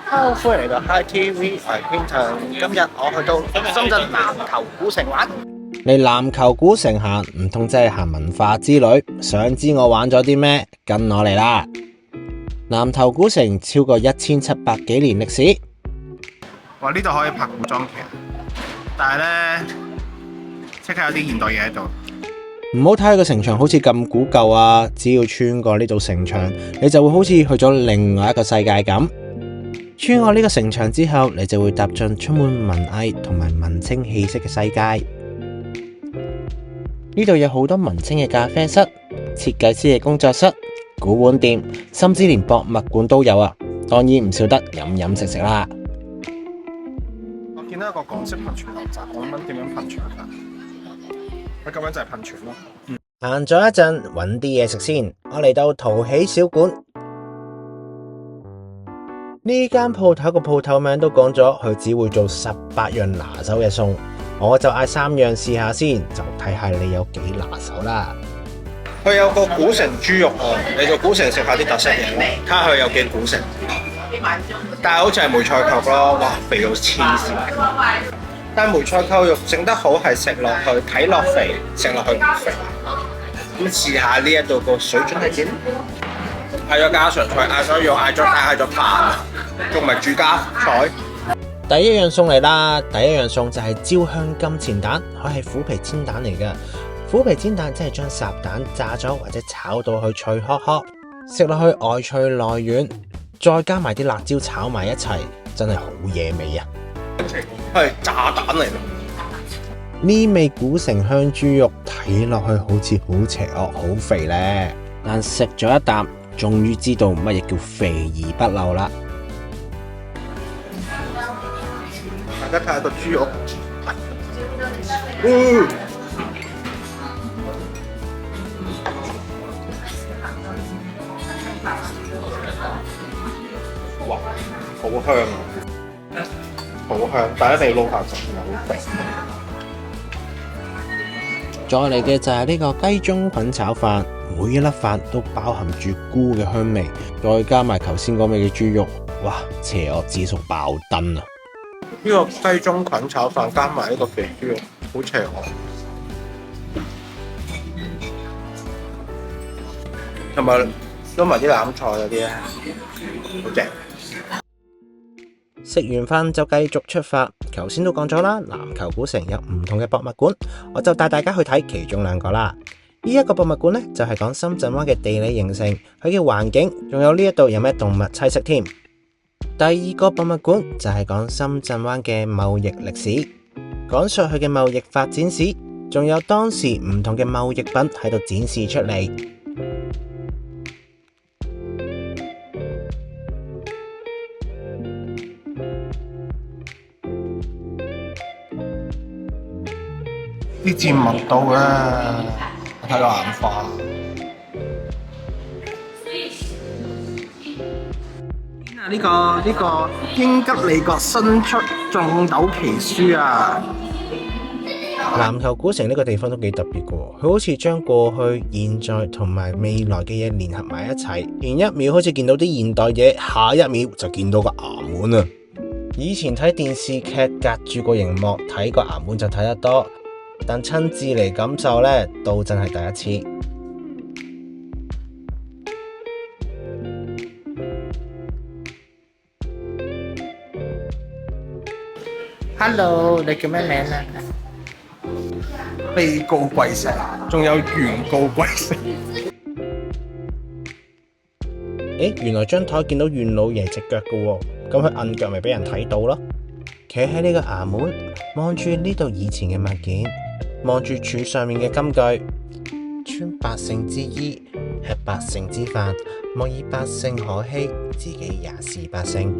Hello，歡迎嚟到 Hi TV，我係 Quinton。今日我去到深圳籃球古城玩。嚟籃球古城行，唔通真係行文化之旅？想知我玩咗啲咩？跟我嚟啦！籃球古城超過1700幾年歷史。哇！呢度可以拍古裝劇，但係呢，即刻有啲現代嘢喺度。唔好睇佢個城牆好似咁古舊啊！只要穿過呢度城牆，你就會好似去咗另外一個世界咁。穿過呢個城牆之後，你就會踏進充滿文藝同埋文青氣息嘅世界。呢度有好多文青嘅咖啡室、設計師嘅工作室、古玩店，甚至連博物館都有啊！當然唔少得飲食啦。我見到一個港式噴泉樓站，我諗點樣噴泉法？佢咁樣就係噴泉咯。行咗一陣，揾啲嘢食先。我嚟到淘喜小館，呢間鋪頭個鋪頭名都講咗，佢只會做18樣拿手嘅餸。我就嗌3樣試下先，就睇下你有幾拿手啦。佢有個古城豬肉啊，嚟到古城食下啲特色嘢咯，睇下佢有幾古城。但係好似係梅菜扣咯，哇，肥到黐線！但係梅菜扣肉整得好係食落去睇落肥，食落去唔肥。咁試下呢一度個水準係點？嗌咗家常菜，嗌咗肉，嗌咗飯，仲唔係住家菜？第一樣餸嚟啦，第一樣餸就係焦香金錢蛋，佢係虎皮煎蛋嚟㗎。虎皮煎蛋即係將烚蛋炸咗或者炒到去脆殼殼，食落去外脆內軟，再加埋啲辣椒炒埋一齊，真係好惹味啊！係炸蛋嚟咯。呢味古城香豬肉睇落去好似好邪惡、好肥呢，但食咗一啖，終於知道乜嘢叫肥而不漏啦。大家睇下個豬肉，哇，好香啊！好香，但一定要撈下汁，好肥。再嚟嘅就係呢個雞中菌炒飯，每一粒飯都包含住菇嘅香味，再加埋頭先嗰味嘅豬肉，哇，邪惡指數爆燈啊！呢個雞中菌炒飯加埋呢個肥豬肉，好邪惡。同埋撈埋啲欖菜嗰啲咧，好正。食完飯就繼續出發。頭先都講咗啦，籃球古城有唔同嘅博物館，我就帶大家去睇其中2個啦。呢一個博物館呢，就係講深圳灣嘅地理形成，佢嘅環境，仲有呢一度有咩動物棲息添。第2個博物館就係講深圳灣嘅貿易歷史，講述佢嘅貿易發展史，仲有當時唔同嘅貿易品喺度展示出嚟。啲節目到啦，我睇到眼花。呢個英吉利國新出種豆奇書啊！籃球古城呢個地方都幾特別嘅，佢好似將過去、現在同埋未來嘅嘢聯合埋一齊。前一秒好似見到啲現代嘢，下一秒就見到個衙門啊！以前睇電視劇隔住個熒幕睇個衙門就睇得多，但親自嚟感受呢，都真係第一次。Hello，你叫咩名啊？被告貴城，仲有原告貴城。原來張台見到袁老爺隻腳嘅喎，咁佢摁腳咪俾人睇到咯。企喺呢個衙門，望住呢度以前嘅物件，望住柱上面嘅金句：穿百姓之衣，吃百姓之飯，莫以百姓可欺，自己也是百姓。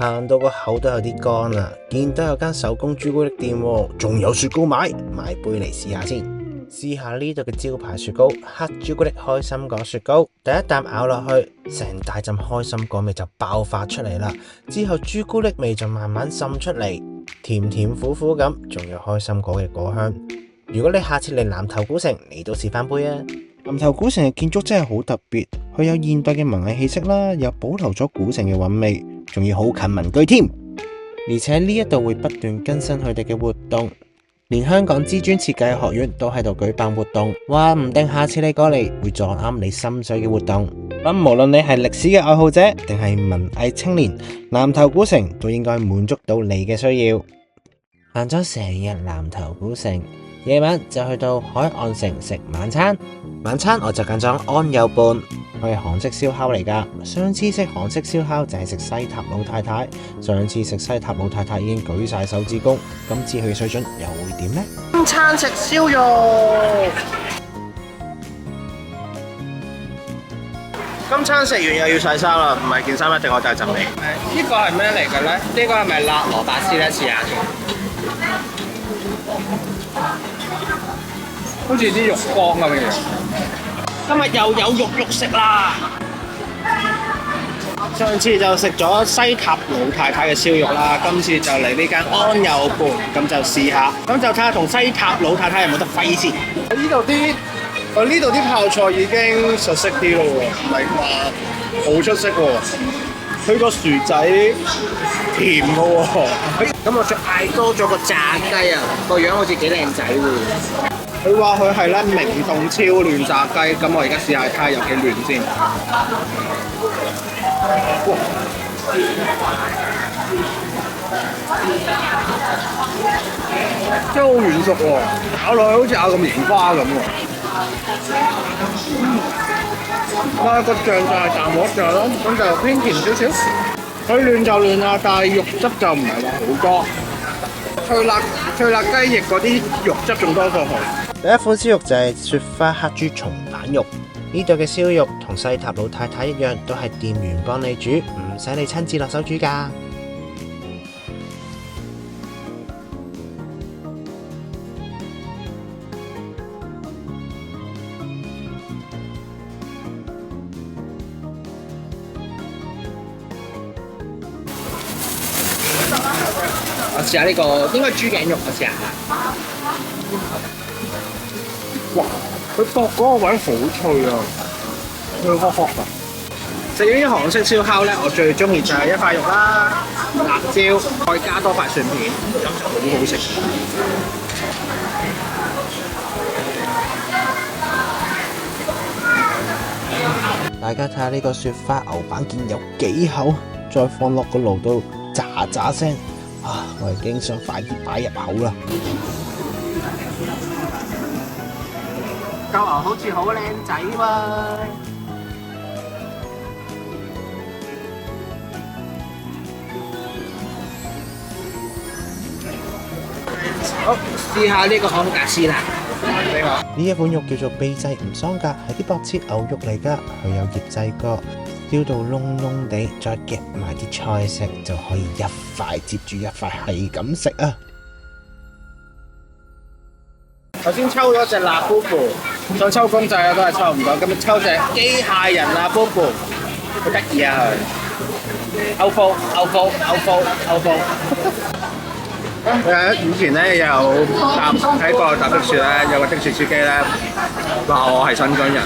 行到個口都有啲乾啦，見到有間手工朱古力店喎，仲有雪糕買杯嚟試下先。試下呢度嘅招牌雪糕，黑朱古力開心果雪糕。第一啖咬落去，成大陣開心果味就爆發出嚟啦。之後朱古力味就慢慢滲出嚟，甜甜苦苦咁，仲有開心果嘅果香。如果你下次嚟南頭古城，你都試翻杯啊！南頭古城嘅建築真係好特別，佢有現代嘅文藝氣息啦，又保留咗古城嘅韻味，仲要好近民居添。而且呢一度會不斷更新佢哋嘅活動，連香港知專設計學院都喺度舉辦活動，話唔定下次你過嚟會撞啱你心水嘅活動。咁無論你係歷史嘅愛好者定係文藝青年，南頭古城都應該滿足到你嘅需要。行咗成日南頭古城，夜晚就去到海岸城食晚餐。晚餐我就揀咗安友伴，佢係韓式燒烤嚟㗎。上次食韓式燒烤就係食西塔老太太，上次食西塔老太太已經舉晒手指公，今次佢嘅水準又會點呢？今餐食燒肉，今餐食完又要洗衫啦，唔係件衫一定我帶陣味。呢個係咩嚟嘅咧？呢個係咪辣蘿蔔絲咧？試下先，好似啲肉乾咁嘅嘢。今日又有肉食啦！上次就食咗西塔老太太嘅燒肉啦，今次就嚟呢間安友伴，咁就試下，咁就睇下同西塔老太太有冇得揮先。呢度啲泡菜已經熟悉啲咯喎，唔係話好出色喎。佢個薯仔甜嘅喎。咁我再嗌多咗個炸雞啊，個樣好似幾靚仔喎。佢話佢係咧明洞超嫩炸雞，咁我而家試下睇下有幾嫩先。哇！真係好軟熟喎，咬落去好似咬個棉花咁喎。個醬就係淡鑊醬咯，咁就偏甜少少。佢嫩就嫩啦，但係肉汁就唔係話好多。脆辣雞翼嗰啲肉汁仲多過佢。第一款燒肉就係雪花黑豬松板肉，呢度嘅燒肉同西塔老太太一樣，都係店員幫你煮，唔使你親自落手煮㗎。我試下呢個，應該豬頸肉，我試下。哇！佢薄嗰個位好脆啊，脆殼殼啊！食完啲韓式燒烤咧，我最中意就係一塊肉啦，辣椒，再加多塊蒜片，咁就好好食。大家睇下呢個雪花牛板腱有幾厚，再放落個爐度炸炸聲，啊！我已經想快啲擺入口啦。嚿牛好似好靚仔喎！好，試下呢個康格斯啦。呢一款肉叫做秘製吳桑格，係啲薄切牛肉嚟㗎，佢有醃製過，燒到燶燶地，再夾埋啲菜食，就可以一塊接住一塊係咁食啊！頭先抽咗隻辣夫婦，想抽公仔啊都係抽唔到，今日抽隻機械人辣夫婦，好得意啊佢！歐風。以前咧有喺個搭的士咧，有個的士司機咧話我係新疆人，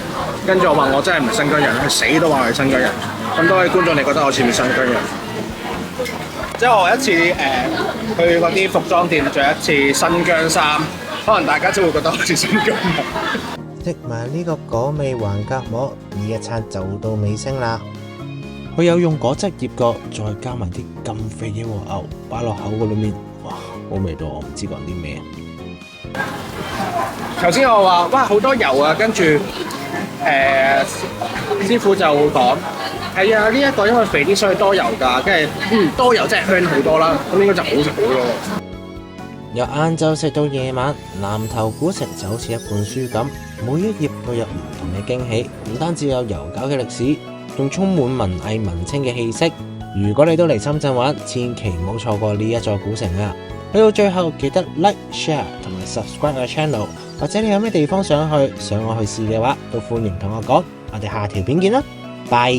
跟住我話我真係唔係新疆人，佢死都話我係新疆人。咁多位觀眾，你覺得我似唔似新疆人？即係我一次去嗰啲服裝店着一次新疆衫，可能大家就會覺得好似新疆人。食埋呢個果味橫膈膜，呢一餐就到尾聲啦。佢有用果汁醃過，再加埋啲咁肥嘅和牛擺落口嗰裏面，哇！好味道，我唔知講啲咩。頭先我話哇好多油啊，跟住師傅就講係啊，呢一個因為肥啲所以多油㗎，跟住多油真係香好多啦，咁應該就好食好多。由晏晝食到夜晚，南頭古城就好似一本書咁，每一頁都有唔同嘅驚喜，唔單止有悠久嘅歷史，仲充滿文藝文青嘅氣息。如果你都嚟深圳玩，千祈唔好錯過呢一座古城啊！去到最後記得 like、share 同埋 subscribe 我 channel， 或者你有咩地方想去，想我去試嘅話，都歡迎同我講。我哋下條片見啦，拜。